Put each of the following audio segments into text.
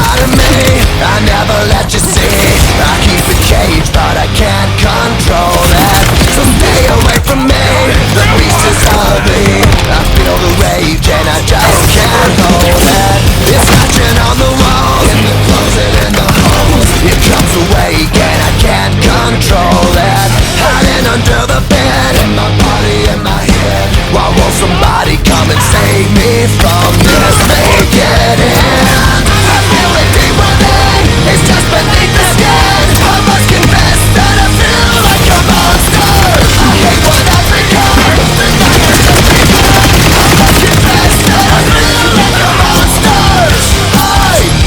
part of me I never let you see. I keep it caged but I can't control it. So stay away from me, the beast is ugly. I feel the rage and I just can't hold it. It's scratching on the walls, in the closet, in the holes. It comes awake and I can't control it. Hiding under the bed, in my body, in my head. Why won't somebody come and save me from this? Make it end. I feel it deep within, it's just beneath the skin. I must confess that I feel like a monster. I hate what I've become, the night is just begun. I must confess that I feel like a monster. I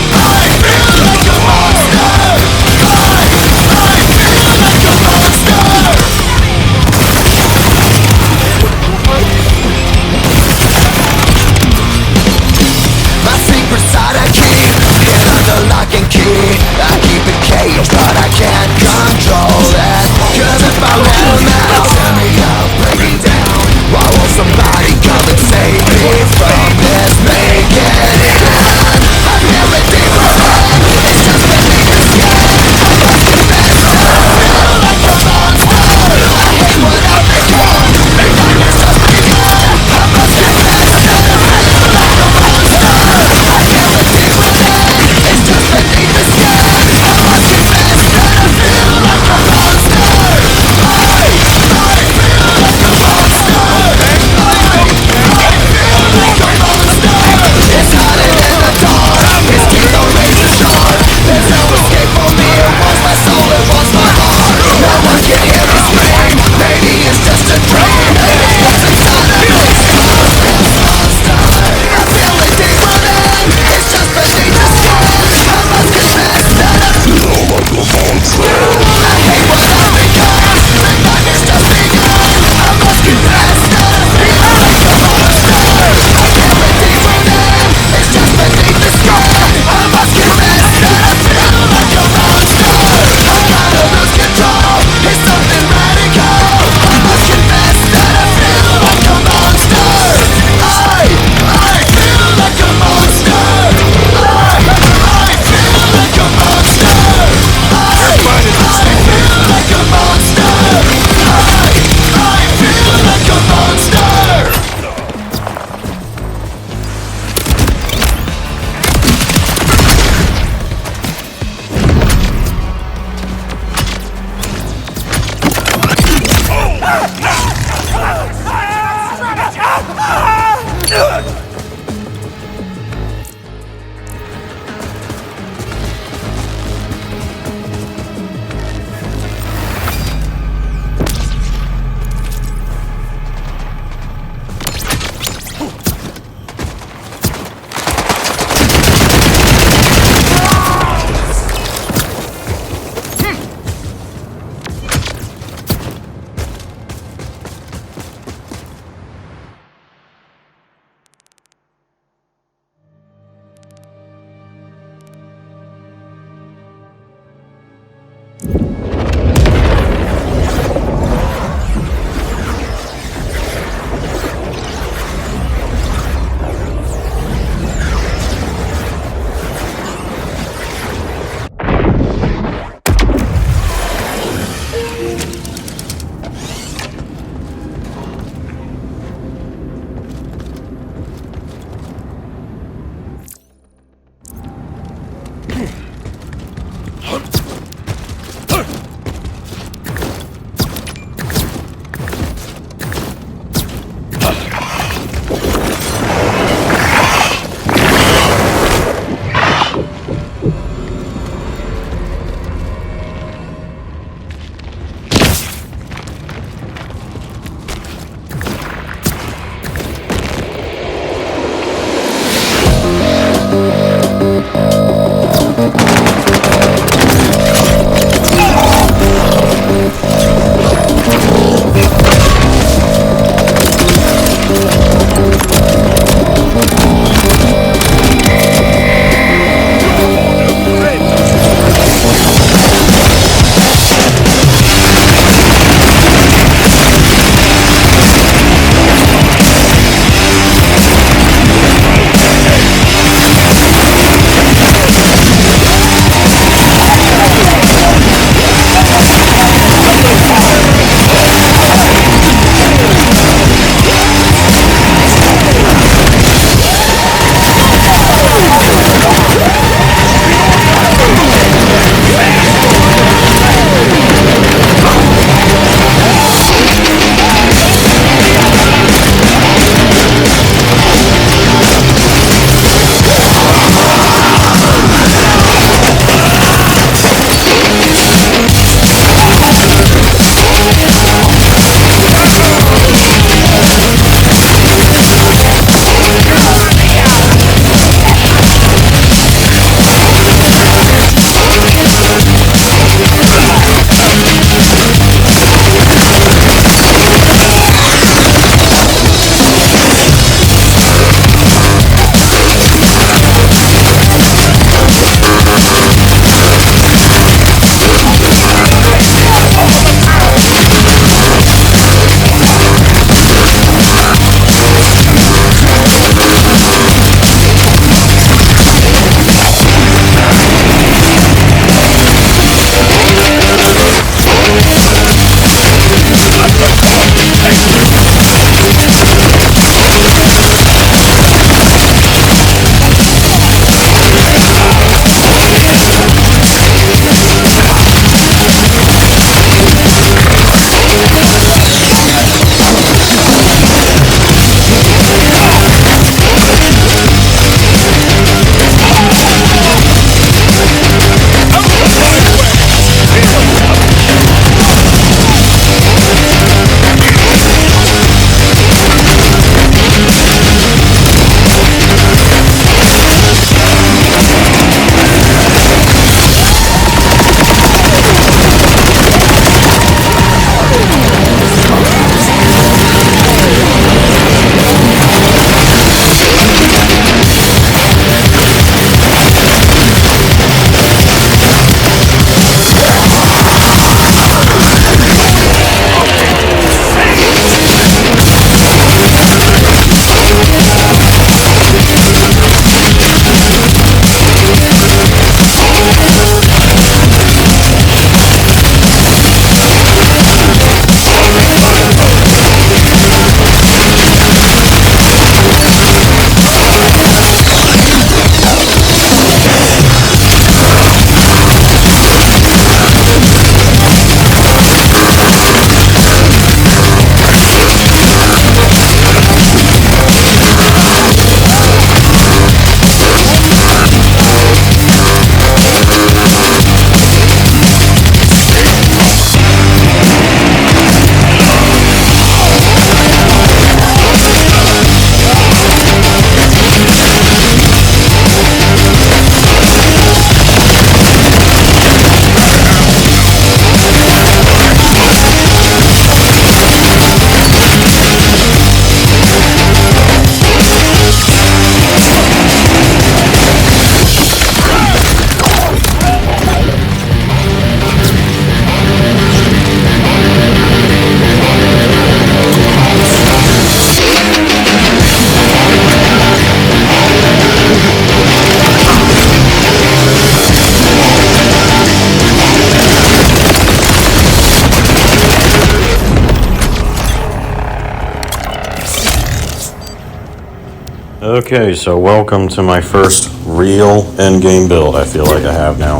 Okay, so welcome to my first real endgame build. I feel like I have now.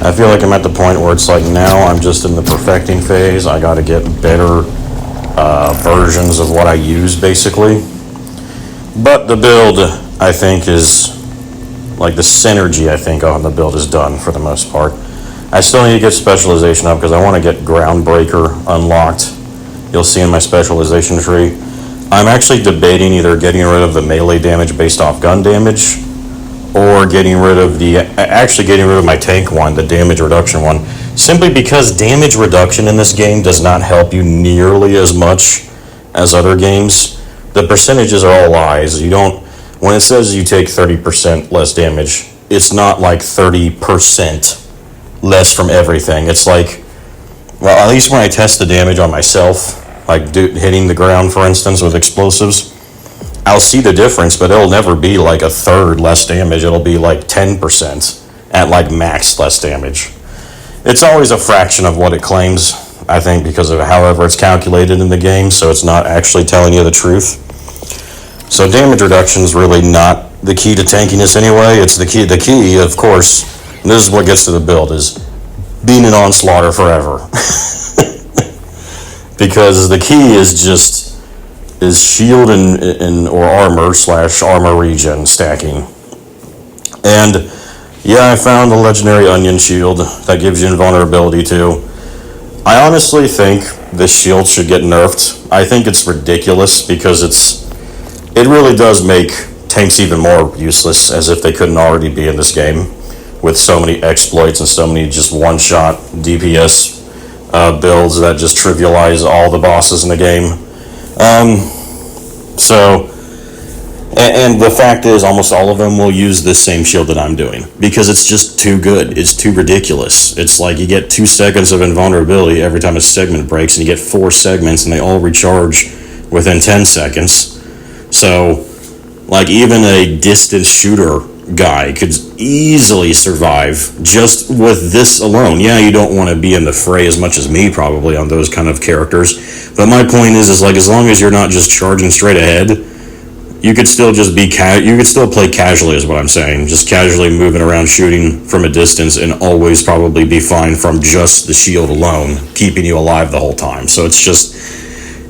I feel like I'm at the point where it's like now I'm just in the perfecting phase. I gotta get better versions of what I use, basically. But the build, I think, is like the synergy, I think, on the build is done for the most part. I still need to get specialization up because I want to get Groundbreaker unlocked. You'll see in my specialization tree. I'm actually debating either getting rid of the melee damage based off gun damage or getting rid of my tank one, the damage reduction one, simply because damage reduction in this game does not help you nearly as much as other games. The percentages are all lies. When it says you take 30% less damage, it's not like 30% less from everything. It's like, well, at least when I test the damage on myself, like hitting the ground, for instance, with explosives, I'll see the difference, but it'll never be like a third less damage. It'll be like 10% at like max less damage. It's always a fraction of what it claims, I think, because of however it's calculated in the game, so it's not actually telling you the truth. So damage reduction is really not the key to tankiness anyway. It's the key, of course, and this is what gets to the build, is being an onslaughter forever. Because the key is shield and or armor/armor regen stacking. And yeah, I found the legendary onion shield that gives you invulnerability too. I honestly think this shield should get nerfed. I think it's ridiculous because it really does make tanks even more useless, as if they couldn't already be in this game with so many exploits and so many just one-shot DPS builds that just trivialize all the bosses in the game. And the fact is, almost all of them will use this same shield that I'm doing because it's just too good. It's too ridiculous. It's like you get 2 seconds of invulnerability every time a segment breaks, and you get 4 segments, and they all recharge within 10 seconds. So, like, even a distance shooter guy could easily survive just with this alone. Yeah, you don't want to be in the fray as much as me probably on those kind of characters, but my point is like, as long as you're not just charging straight ahead, you could still just you could still play casually, is what I'm saying, just casually moving around shooting from a distance, and always probably be fine from just the shield alone keeping you alive the whole time. So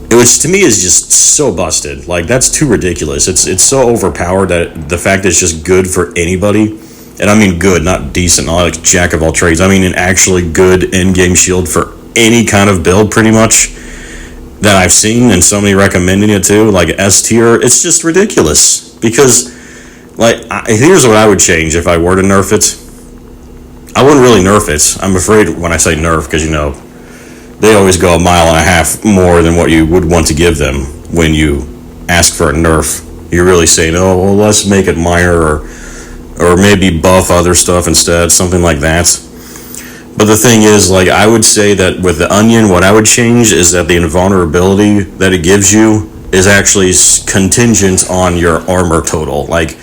which to me is just so busted. Like, that's too ridiculous. It's so overpowered that the fact that it's just good for anybody, and I mean good, not decent, not like jack of all trades. I mean an actually good end-game shield for any kind of build, pretty much, that I've seen, and somebody recommending it too, like S tier. It's just ridiculous. Because, like, here's what I would change if I were to nerf it. I wouldn't really nerf it. I'm afraid when I say nerf, because, you know, they always go 1.5 miles more than what you would want to give them when you ask for a nerf. You're really saying, oh, well, let's make it minor, or maybe buff other stuff instead, something like that. But the thing is, like, I would say that with the onion, what I would change is that the invulnerability that it gives you is actually contingent on your armor total. Like,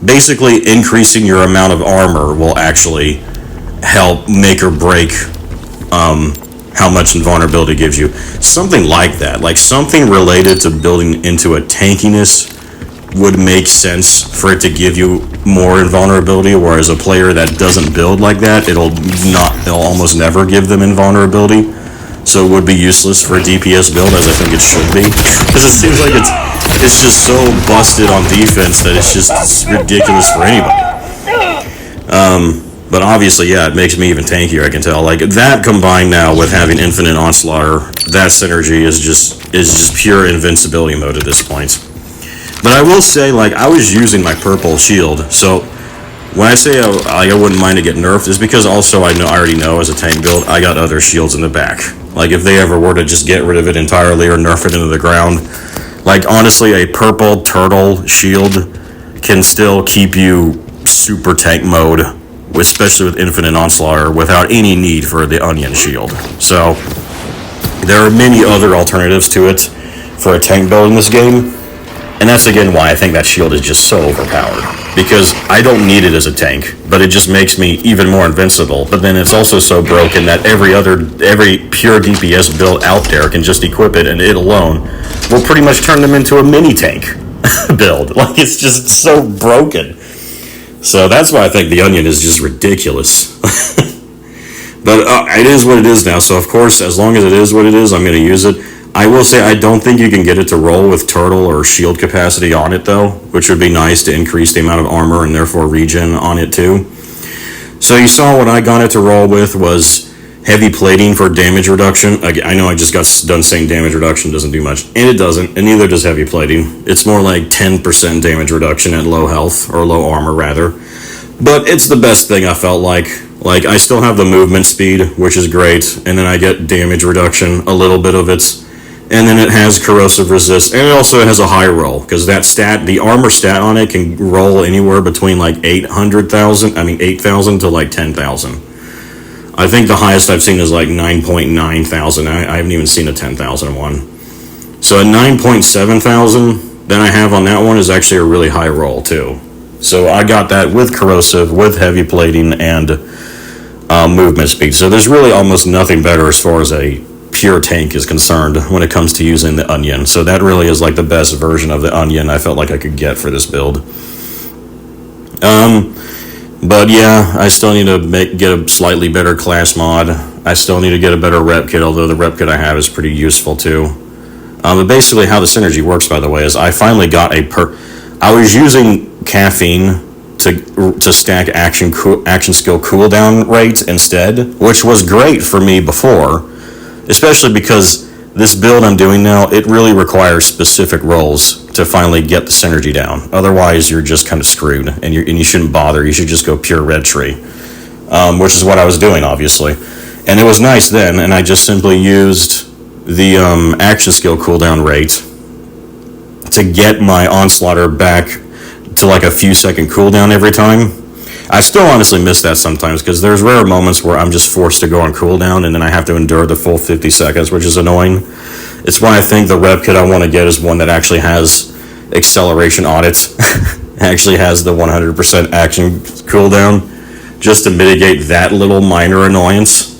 basically increasing your amount of armor will actually help make or break how much invulnerability gives you. Something like that, like something related to building into a tankiness would make sense for it to give you more invulnerability, whereas a player that doesn't build like that, it'll almost never give them invulnerability. So it would be useless for a DPS build, as I think it should be, because it seems like it's just so busted on defense that it's ridiculous for anybody. But obviously, yeah, it makes me even tankier, I can tell. Like, that combined now with having infinite onslaughter, that synergy is just pure invincibility mode at this point. But I will say, like, I was using my purple shield, so when I say I wouldn't mind to get nerfed, is because also I already know as a tank build, I got other shields in the back. Like, if they ever were to just get rid of it entirely or nerf it into the ground, like, honestly, a purple turtle shield can still keep you super tank mode, especially with infinite onslaughter, without any need for the onion shield. So there are many other alternatives to it for a tank build in this game, and that's again why I think that shield is just so overpowered, because I don't need it as a tank, but it just makes me even more invincible. But then it's also so broken that every pure DPS build out there can just equip it, and it alone will pretty much turn them into a mini tank. build. Like, it's just so broken. So that's why I think the onion is just ridiculous. But it is what it is now. So of course, as long as it is what it is, I'm going to use it. I will say I don't think you can get it to roll with turtle or shield capacity on it though, which would be nice to increase the amount of armor and therefore regen on it too. So you saw what I got it to roll with was heavy plating for damage reduction. I know I just got done saying damage reduction doesn't do much, and it doesn't, and neither does heavy plating. It's more like 10% damage reduction at low health, or low armor rather. But it's the best thing I felt like. Like, I still have the movement speed, which is great, and then I get damage reduction, a little bit of it. And then it has corrosive resist, and it also has a high roll, because that stat, the armor stat on it can roll anywhere between like 8,000 to like 10,000. I think the highest I've seen is like 9.9 thousand. I haven't even seen a 10,000 one. So at 9.7 thousand, then I have on that one is actually a really high roll too. So I got that with corrosive, with heavy plating, and movement speed. So there's really almost nothing better as far as a pure tank is concerned when it comes to using the onion. So that really is like the best version of the onion I felt like I could get for this build. But yeah, I still need to get a slightly better class mod. I still need to get a better rep kit, although the rep kit I have is pretty useful too. But basically how the synergy works, by the way, is I finally got I was using caffeine to stack action skill cooldown rate instead, which was great for me before, especially because this build I'm doing now, it really requires specific rolls to finally get the synergy down. Otherwise, you're just kind of screwed, and you shouldn't bother. You should just go pure red tree, which is what I was doing, obviously. And it was nice then, and I just simply used the action skill cooldown rate to get my onslaughter back to like a few second cooldown every time. I still honestly miss that sometimes, because there's rare moments where I'm just forced to go on cooldown and then I have to endure the full 50 seconds, which is annoying. It's why I think the rep kit I want to get is one that actually has acceleration audits, actually has the 100% action cooldown, just to mitigate that little minor annoyance.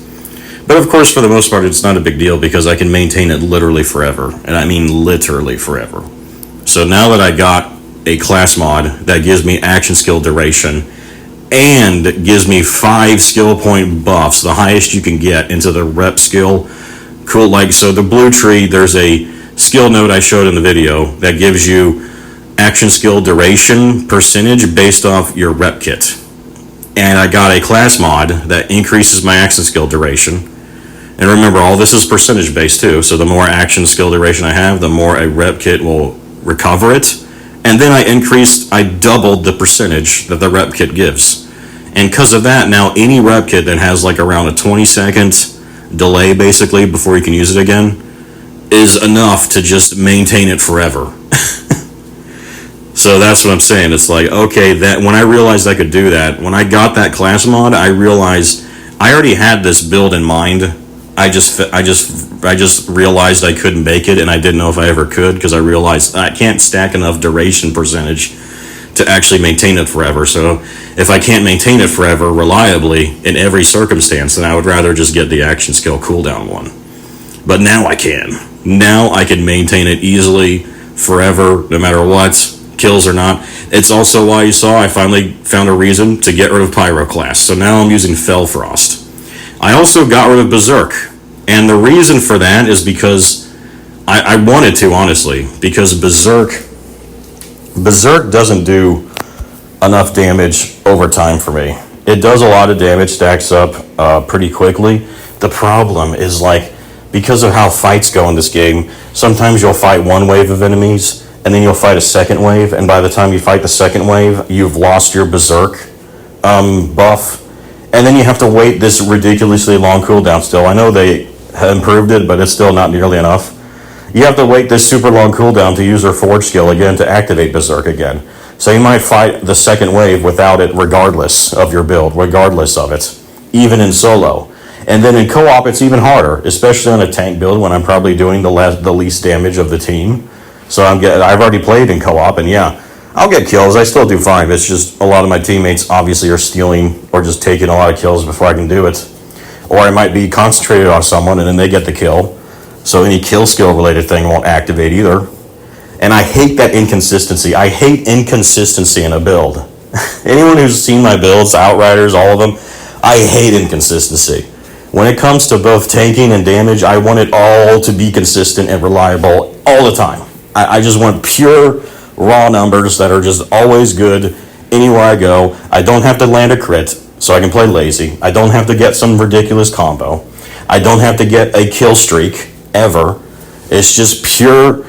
But of course, for the most part, it's not a big deal because I can maintain it literally forever, and I mean literally forever. So now that I got a class mod that gives me action skill duration and gives me 5 skill point buffs, the highest you can get into the rep skill. Cool, like, so the blue tree, there's a skill note I showed in the video that gives you action skill duration percentage based off your rep kit. And I got a class mod that increases my action skill duration. And remember, all this is percentage based too, so the more action skill duration I have, the more a rep kit will recover it. And then I doubled the percentage that the rep kit gives. And because of that, now any rep kit that has like around a 20-second delay basically before you can use it again is enough to just maintain it forever. So that's what I'm saying. It's like, okay, that when I realized I could do that, when I got that class mod, I realized I already had this build in mind. I just realized I couldn't make it, and I didn't know if I ever could, because I realized I can't stack enough duration percentage to actually maintain it forever. So if I can't maintain it forever reliably in every circumstance, then I would rather just get the action skill cooldown one. But now I can. Now I can maintain it easily forever, no matter what, kills or not. It's also why you saw I finally found a reason to get rid of Pyro class. So now I'm using Fellfrost. I also got rid of Berserk, and the reason for that is because I wanted to, honestly, because Berserk doesn't do enough damage over time for me. It does a lot of damage, stacks up pretty quickly. The problem is, like, because of how fights go in this game, sometimes you'll fight one wave of enemies, and then you'll fight a second wave, and by the time you fight the second wave, you've lost your Berserk buff. And then you have to wait this ridiculously long cooldown still. I know they improved it, but it's still not nearly enough. You have to wait this super long cooldown to use your Forge skill again to activate Berserk again. So you might fight the second wave without it regardless of your build, regardless of it, even in solo. And then in co-op, it's even harder, especially on a tank build when I'm probably doing the least damage of the team. So I've already played in co-op, and yeah, I'll get kills. I still do fine. It's just a lot of my teammates obviously are stealing or just taking a lot of kills before I can do it. Or I might be concentrated on someone and then they get the kill. So any kill skill related thing won't activate either. And I hate that inconsistency. I hate inconsistency in a build. Anyone who's seen my builds, Outriders, all of them, I hate inconsistency. When it comes to both tanking and damage, I want it all to be consistent and reliable all the time. I just want pure raw numbers that are just always good anywhere I go. I don't have to land a crit, so I can play lazy. I don't have to get some ridiculous combo. I don't have to get a kill streak, ever. It's just pure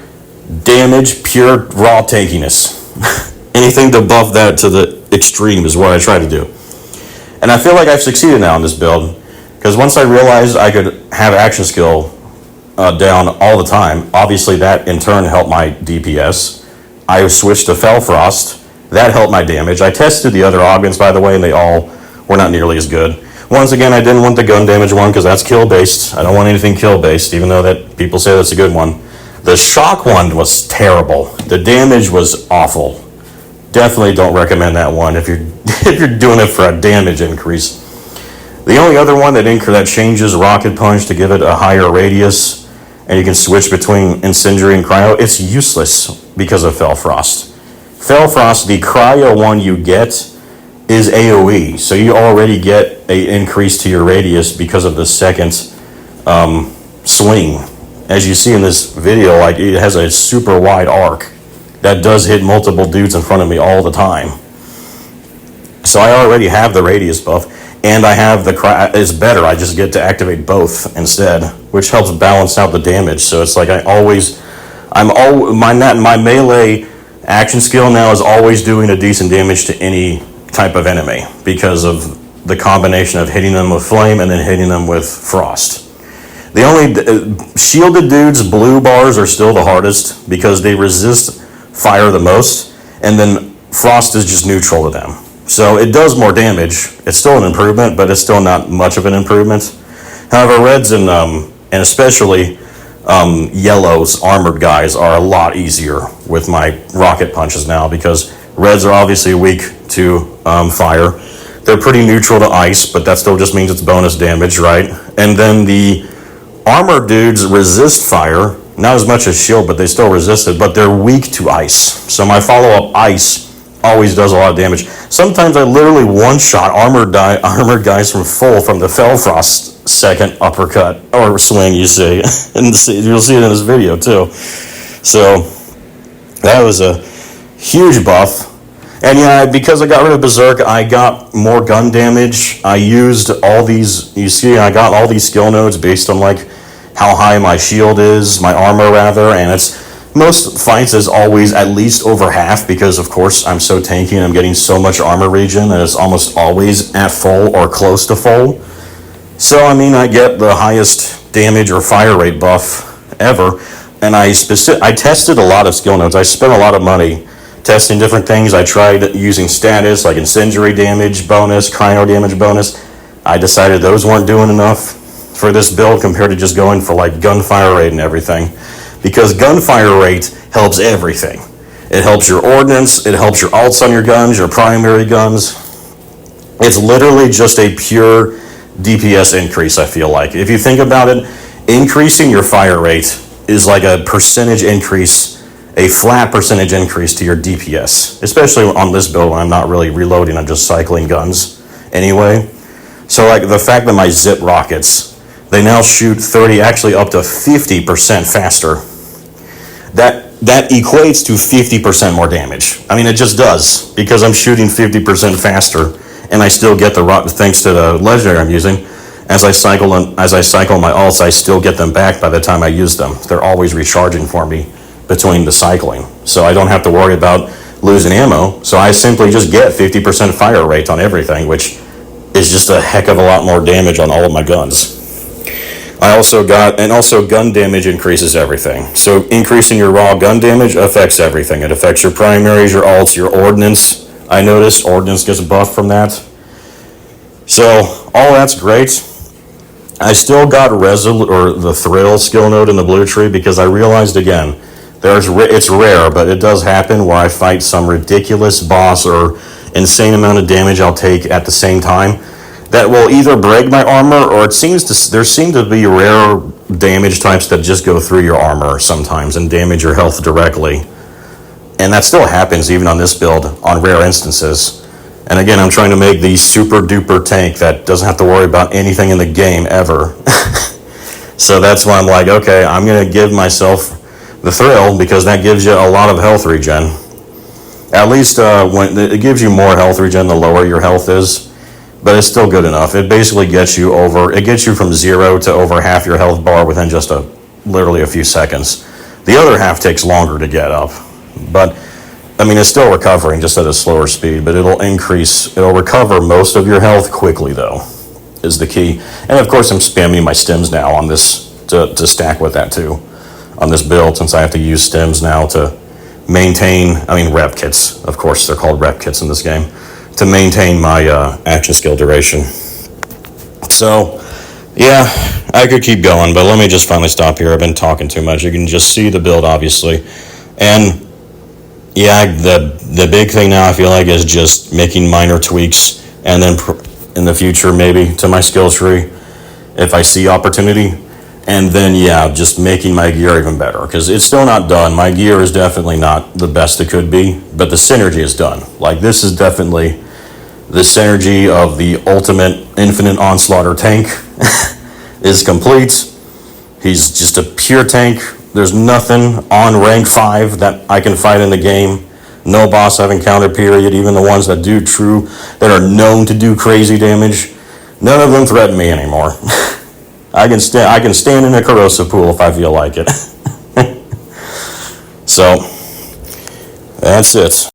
damage, pure raw tankiness. Anything to buff that to the extreme is what I try to do. And I feel like I've succeeded now in this build, because once I realized I could have action skill down all the time, obviously that in turn helped my DPS. I switched to Fellfrost. That helped my damage. I tested the other augments, by the way, and they all were not nearly as good. Once again, I didn't want the gun damage one because that's kill-based. I don't want anything kill-based, even though that people say that's a good one. The shock one was terrible. The damage was awful. Definitely don't recommend that one if you're if you're doing it for a damage increase. The only other one that changes Rocket Punch to give it a higher radius, and you can switch between Incendiary and Cryo, it's useless because of Fellfrost. Fellfrost, the Cryo one you get is AoE, so you already get an increase to your radius because of the second swing. As you see in this video, like, it has a super wide arc that does hit multiple dudes in front of me all the time. So I already have the radius buff, and I have the it's better. I just get to activate both instead, which helps balance out the damage. So it's like my melee action skill now is always doing a decent damage to any type of enemy because of the combination of hitting them with flame and then hitting them with frost. The only shielded dudes, blue bars are still the hardest because they resist fire the most, and then frost is just neutral to them. So it does more damage. It's still an improvement, but it's still not much of an improvement. However, reds and especially yellows, armored guys, are a lot easier with my rocket punches now because reds are obviously weak to fire. They're pretty neutral to ice, but that still just means it's bonus damage, right? And then the armored dudes resist fire, not as much as shield, but they still resist it, but they're weak to ice. So my follow-up ice always does a lot of damage. Sometimes I literally one-shot armored guys from the Fellfrost second uppercut or swing, you see. And you'll see it in this video too. So that was a huge buff. And yeah, because I got rid of Berserk, I got more gun damage. I used all these, you see, I got all these skill nodes based on like how high my shield is, my armor rather, and it's most fights is always at least over half because of course I'm so tanky and I'm getting so much armor regen that it's almost always at full or close to full. So I mean, I get the highest damage or fire rate buff ever, and I tested a lot of skill nodes. I spent a lot of money testing different things. I tried using status like incendiary damage bonus, cryo damage bonus. I decided those weren't doing enough for this build compared to just going for like gunfire rate and everything, because gunfire rate helps everything. It helps your ordnance, it helps your alts on your guns, your primary guns. It's literally just a pure DPS increase, I feel like. If you think about it, increasing your fire rate is like a percentage increase, a flat percentage increase to your DPS, especially on this build when I'm not really reloading, I'm just cycling guns anyway. So like the fact that my zip rockets, they now shoot 30, actually up to 50% faster. That equates to 50% more damage. I mean, it just does, because I'm shooting 50% faster, and I still get thanks to the legendary I'm using. As I cycle my ults, I still get them back by the time I use them. They're always recharging for me between the cycling, so I don't have to worry about losing ammo. So I simply just get 50% fire rate on everything, which is just a heck of a lot more damage on all of my guns. Also gun damage increases everything. So increasing your raw gun damage affects everything. It affects your primaries, your alts, your ordnance. I noticed ordnance gets buffed from that. So all that's great. I still got the Thrill skill node in the blue tree because I realized again, it's rare, but it does happen where I fight some ridiculous boss or insane amount of damage I'll take at the same time that will either break my armor, or there seem to be rare damage types that just go through your armor sometimes and damage your health directly. And that still happens even on this build on rare instances. And again, I'm trying to make the super duper tank that doesn't have to worry about anything in the game ever. So that's why I'm like, okay, I'm going to give myself the thrill, because that gives you a lot of health regen. At least when it gives you more health regen the lower your health is, but it's still good enough. It basically gets you from 0 to over half your health bar within just literally a few seconds. The other half takes longer to get up, but I mean, it's still recovering, just at a slower speed, but it'll recover most of your health quickly, though, is the key. And of course, I'm spamming my stims now on this to stack with that too, on this build, since I have to use stims now to maintain, rep kits, of course, they're called rep kits in this game, to maintain my action skill duration. So, yeah, I could keep going, but let me just finally stop here. I've been talking too much. You can just see the build, obviously. And yeah, the big thing now, I feel like, is just making minor tweaks, and then in the future, maybe, to my skill tree, if I see opportunity. And then, yeah, just making my gear even better, because it's still not done. My gear is definitely not the best it could be, but the synergy is done. Like, this is definitely the synergy of the ultimate infinite onslaughter tank is complete. He's just a pure tank. There's nothing on rank 5 that I can fight in the game. No boss I've encountered, period. Even the ones that are known to do crazy damage, none of them threaten me anymore. I can stand in a corrosive pool if I feel like it. So, that's it.